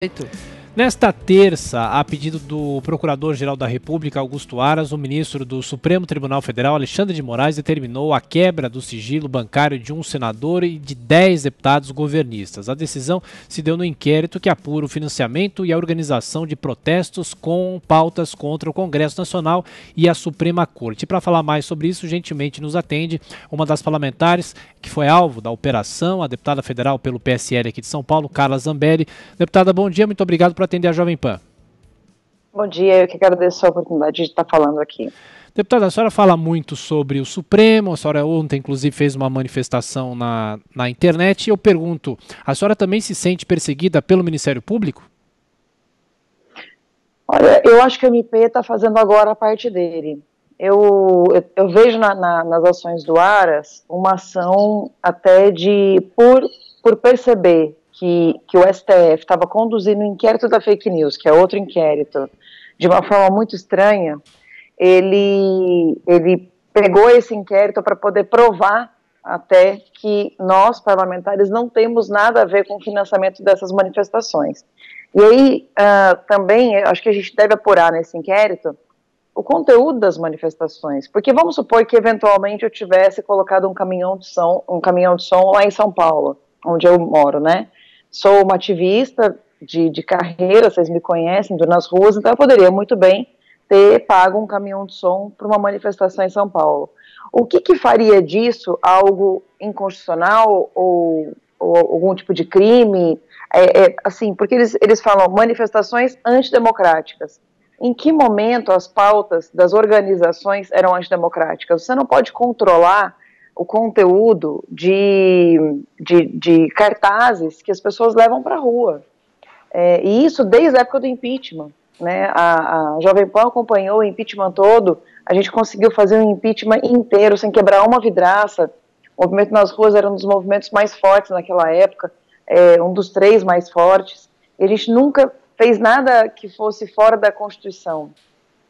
Feito. Nesta terça, a pedido do Procurador-Geral da República, Augusto Aras, o ministro do Supremo Tribunal Federal, Alexandre de Moraes, determinou a quebra do sigilo bancário de um senador e de 10 deputados governistas. A decisão se deu no inquérito que apura o financiamento e a organização de protestos com pautas contra o Congresso Nacional e a Suprema Corte. E para falar mais sobre isso, gentilmente nos atende uma das parlamentares que foi alvo da operação, a deputada federal pelo PSL aqui de São Paulo, Carla Zambelli. Deputada, bom dia, muito obrigado por atender a Jovem Pan. Bom dia, eu que agradeço a oportunidade de estar falando aqui. Deputada, a senhora fala muito sobre o Supremo, a senhora ontem inclusive fez uma manifestação na internet, e eu pergunto, a senhora também se sente perseguida pelo Ministério Público? Olha, eu acho que o MP está fazendo agora a parte dele. Eu vejo nas ações do Aras uma ação até por perceber que o STF estava conduzindo o inquérito da fake news, que é outro inquérito, de uma forma muito estranha. Ele pegou esse inquérito para poder provar até que nós, parlamentares, não temos nada a ver com o financiamento dessas manifestações. E aí, também, acho que a gente deve apurar nesse inquérito o conteúdo das manifestações, porque vamos supor que eventualmente eu tivesse colocado um caminhão de som lá em São Paulo, onde eu moro, né? Sou uma ativista de carreira, vocês me conhecem, nas ruas, então eu poderia muito bem ter pago um caminhão de som para uma manifestação em São Paulo. O que faria disso algo inconstitucional ou algum tipo de crime? Assim, porque eles falam manifestações antidemocráticas. Em que momento as pautas das organizações eram antidemocráticas? Você não pode controlar o conteúdo de cartazes que as pessoas levam para a rua. E isso desde a época do impeachment. Né? A Jovem Pan acompanhou o impeachment todo, a gente conseguiu fazer um impeachment inteiro, sem quebrar uma vidraça. O movimento nas ruas era um dos movimentos mais fortes naquela época, um dos 3 mais fortes, e a gente nunca fez nada que fosse fora da Constituição.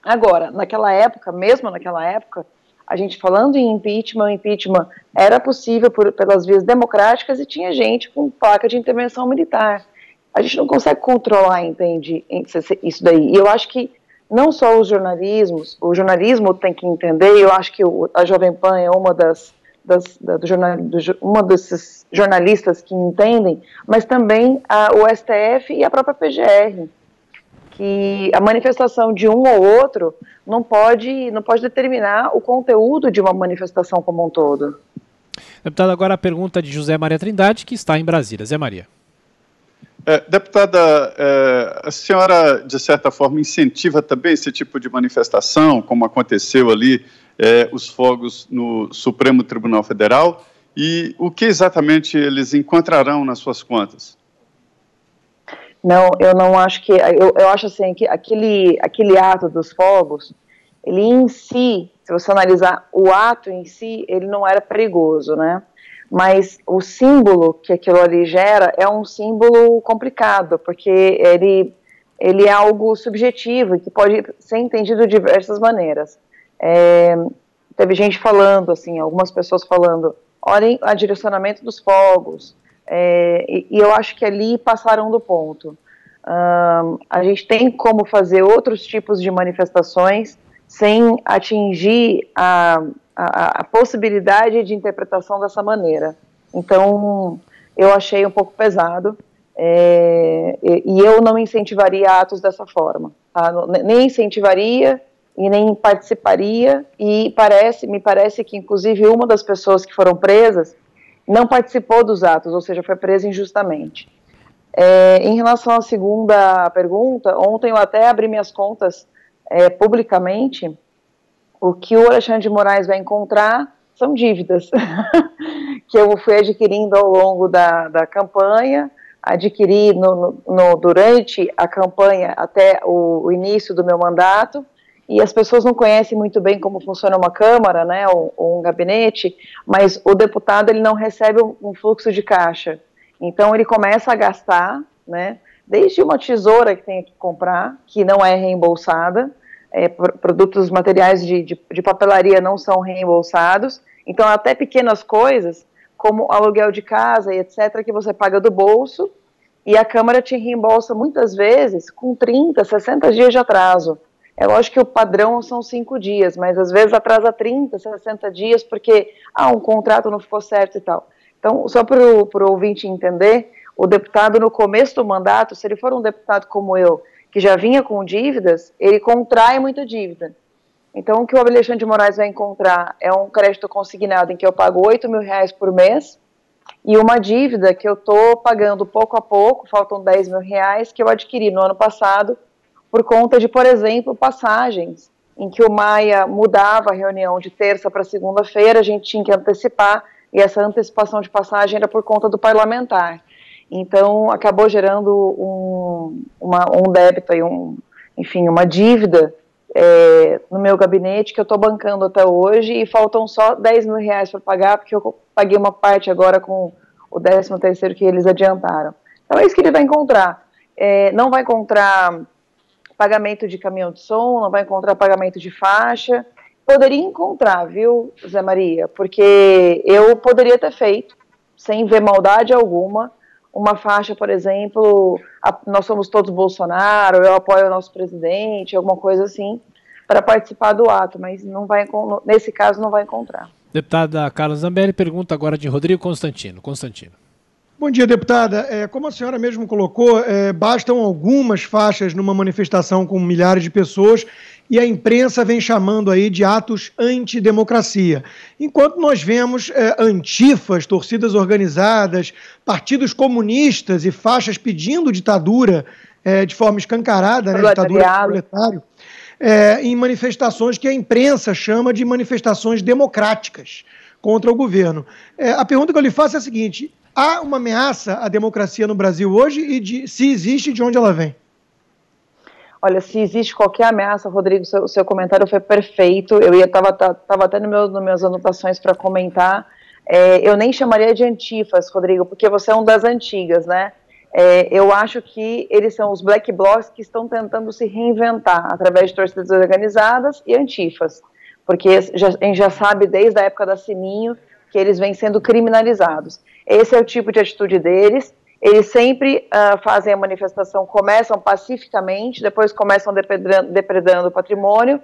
Agora, naquela época, mesmo naquela época, a gente falando em impeachment, o impeachment era possível pelas vias democráticas e tinha gente com placa de intervenção militar. A gente não consegue controlar, entende, isso daí. E eu acho que não só o jornalismo tem que entender, eu acho que a Jovem Pan é uma desses jornalistas que entendem, mas também o STF e a própria PGR, que a manifestação de um ou outro não pode determinar o conteúdo de uma manifestação como um todo. Deputada, agora a pergunta de José Maria Trindade, que está em Brasília. Zé Maria. Deputada, a senhora, de certa forma, incentiva também esse tipo de manifestação, como aconteceu ali, os fogos no Supremo Tribunal Federal, e o que exatamente eles encontrarão nas suas contas? Não, eu não acho que... Eu acho assim, que aquele ato dos fogos, ele em si, se você analisar o ato em si, ele não era perigoso, né? Mas o símbolo que aquilo ali gera é um símbolo complicado, porque ele é algo subjetivo e que pode ser entendido de diversas maneiras. Teve gente falando, assim, algumas pessoas falando, olhem o direcionamento dos fogos, e eu acho que ali passaram do ponto. A gente tem como fazer outros tipos de manifestações sem atingir a possibilidade de interpretação dessa maneira. Então, eu achei um pouco pesado, e eu não incentivaria atos dessa forma, tá? Nem incentivaria e nem participaria, e me parece que, inclusive, uma das pessoas que foram presas não participou dos atos, ou seja, foi presa injustamente. Em relação à segunda pergunta, ontem eu até abri minhas contas publicamente. O que o Alexandre de Moraes vai encontrar são dívidas que eu fui adquirindo ao longo da campanha, adquiri durante a campanha até o início do meu mandato, e as pessoas não conhecem muito bem como funciona uma Câmara, né, ou um gabinete, mas o deputado ele não recebe um fluxo de caixa, então ele começa a gastar, né, desde uma tesoura que tem que comprar, que não é reembolsada, produtos materiais de papelaria não são reembolsados, então até pequenas coisas, como aluguel de casa e etc., que você paga do bolso, e a Câmara te reembolsa muitas vezes com 30, 60 dias de atraso. É lógico que o padrão são 5 dias, mas às vezes atrasa 30, 60 dias porque um contrato não ficou certo e tal. Então, só para o ouvinte entender, o deputado no começo do mandato, se ele for um deputado como eu, que já vinha com dívidas, ele contrai muita dívida. Então, o que o Alexandre de Moraes vai encontrar é um crédito consignado em que eu pago R$8.000 por mês e uma dívida que eu estou pagando pouco a pouco, faltam R$10.000, que eu adquiri no ano passado por conta de, por exemplo, passagens, em que o Maia mudava a reunião de terça para segunda-feira, a gente tinha que antecipar, e essa antecipação de passagem era por conta do parlamentar. Então, acabou gerando um débito, enfim, uma dívida no meu gabinete que eu estou bancando até hoje e faltam só R$10.000 para pagar, porque eu paguei uma parte agora com o 13º que eles adiantaram. Então é isso que ele vai encontrar. Não vai encontrar pagamento de caminhão de som, não vai encontrar pagamento de faixa. Poderia encontrar, viu, Zé Maria? Porque eu poderia ter feito, sem ver maldade alguma, uma faixa, por exemplo, nós somos todos Bolsonaro, eu apoio o nosso presidente, alguma coisa assim, para participar do ato, mas não vai, nesse caso não vai encontrar. Deputada Carla Zambelli pergunta agora de Rodrigo Constantino. Constantino. Bom dia, deputada. Como a senhora mesmo colocou, bastam algumas faixas numa manifestação com milhares de pessoas e a imprensa vem chamando aí de atos antidemocracia. Enquanto nós vemos antifas, torcidas organizadas, partidos comunistas e faixas pedindo ditadura de forma escancarada, né, ditadura do proletário, em manifestações que a imprensa chama de manifestações democráticas contra o governo. A pergunta que eu lhe faço é a seguinte: há uma ameaça à democracia no Brasil hoje e, se existe, de onde ela vem? Olha, se existe qualquer ameaça, Rodrigo, o seu comentário foi perfeito. Eu estava até nas minhas anotações para comentar. Eu nem chamaria de antifas, Rodrigo, porque você é um das antigas, né? Eu acho que eles são os black blocs que estão tentando se reinventar através de torcidas organizadas e antifas, porque a gente já sabe desde a época da Sininho que eles vêm sendo criminalizados. Esse é o tipo de atitude deles. Eles sempre fazem a manifestação, começam pacificamente, depois começam depredando o patrimônio.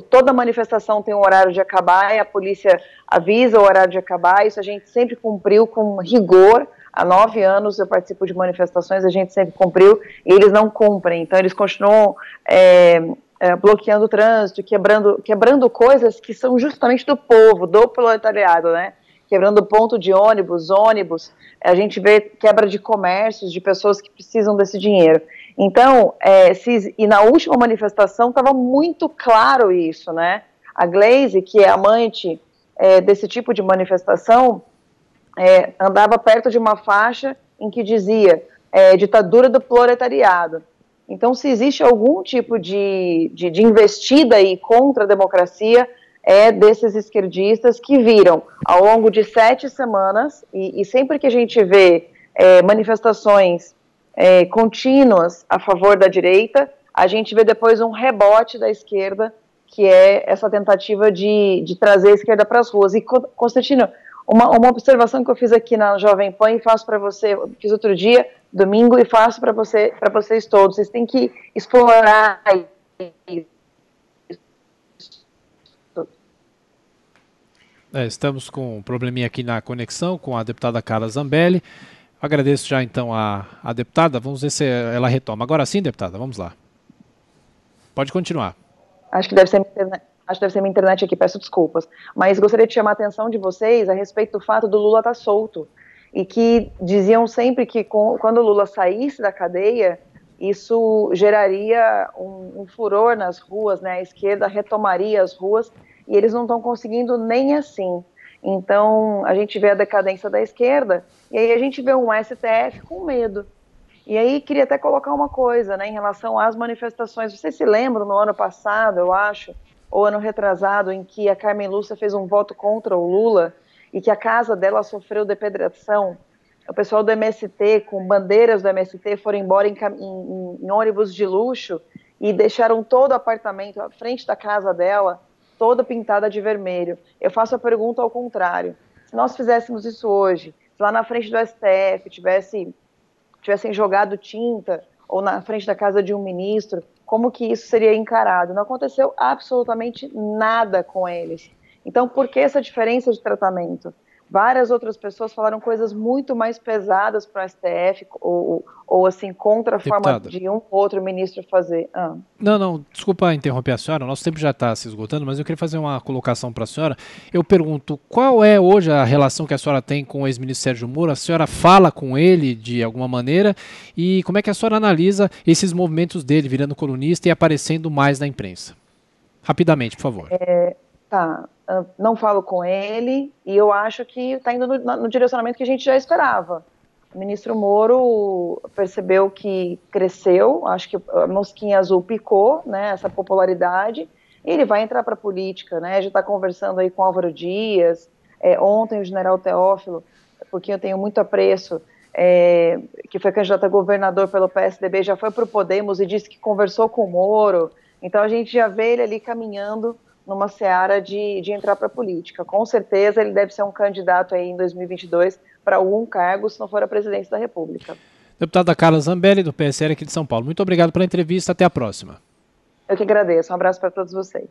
Toda manifestação tem um horário de acabar e a polícia avisa o horário de acabar. Isso a gente sempre cumpriu com rigor. Há 9 anos eu participo de manifestações, a gente sempre cumpriu e eles não cumprem. Então eles continuam bloqueando o trânsito, quebrando coisas que são justamente do povo, do proletariado, né? Quebrando ponto de ônibus, a gente vê quebra de comércios, de pessoas que precisam desse dinheiro. Então, e na última manifestação estava muito claro isso, né? A Glaze, que é amante desse tipo de manifestação, andava perto de uma faixa em que dizia ditadura do proletariado. Então, se existe algum tipo de investida aí contra a democracia, desses esquerdistas que viram ao longo de 7 semanas, e sempre que a gente vê manifestações contínuas a favor da direita, a gente vê depois um rebote da esquerda, que é essa tentativa de trazer a esquerda para as ruas. E, Constantino, uma observação que eu fiz aqui na Jovem Pan e faço para você, fiz outro dia, domingo, e faço para vocês todos. Vocês têm que explorar isso. Estamos com um probleminha aqui na conexão com a deputada Carla Zambelli. Agradeço já então a deputada. Vamos ver se ela retoma. Agora sim, deputada, vamos lá. Pode continuar. Acho que deve ser minha internet aqui, peço desculpas. Mas gostaria de chamar a atenção de vocês a respeito do fato do Lula estar solto. E que diziam sempre que quando o Lula saísse da cadeia, isso geraria um furor nas ruas, né? A esquerda retomaria as ruas. E eles não estão conseguindo nem assim. Então, a gente vê a decadência da esquerda, e aí a gente vê um STF com medo. E aí, queria até colocar uma coisa, né, em relação às manifestações. Vocês se lembram, no ano passado, eu acho, ou ano retrasado, em que a Carmen Lúcia fez um voto contra o Lula, e que a casa dela sofreu depredação? O pessoal do MST, com bandeiras do MST, foram embora em ônibus de luxo, e deixaram todo o apartamento à frente da casa dela, toda pintada de vermelho. Eu faço a pergunta ao contrário. Se nós fizéssemos isso hoje, se lá na frente do STF tivesse tivessem jogado tinta ou na frente da casa de um ministro, como que isso seria encarado? Não aconteceu absolutamente nada com eles. Então, por que essa diferença de tratamento? Várias outras pessoas falaram coisas muito mais pesadas para o STF, ou assim, contra a forma de um ou outro ministro fazer. Não, desculpa interromper a senhora, o nosso tempo já está se esgotando, mas eu queria fazer uma colocação para a senhora. Eu pergunto, qual é hoje a relação que a senhora tem com o ex-ministro Sérgio Moro? A senhora fala com ele de alguma maneira? E como é que a senhora analisa esses movimentos dele, virando colunista e aparecendo mais na imprensa? Rapidamente, por favor. Não falo com ele e eu acho que está indo no direcionamento que a gente já esperava. O ministro Moro percebeu que cresceu, acho que a mosquinha azul picou, né, essa popularidade, e ele vai entrar para a política, né, já está conversando aí com Álvaro Dias, ontem o general Teófilo, porque eu tenho muito apreço, que foi candidato a governador pelo PSDB, já foi para o Podemos e disse que conversou com o Moro, então a gente já vê ele ali caminhando numa seara de entrar para a política. Com certeza ele deve ser um candidato aí em 2022 para algum cargo, se não for a presidência da República. Deputada Carla Zambelli, do PSL aqui de São Paulo. Muito obrigado pela entrevista, até a próxima. Eu que agradeço, um abraço para todos vocês.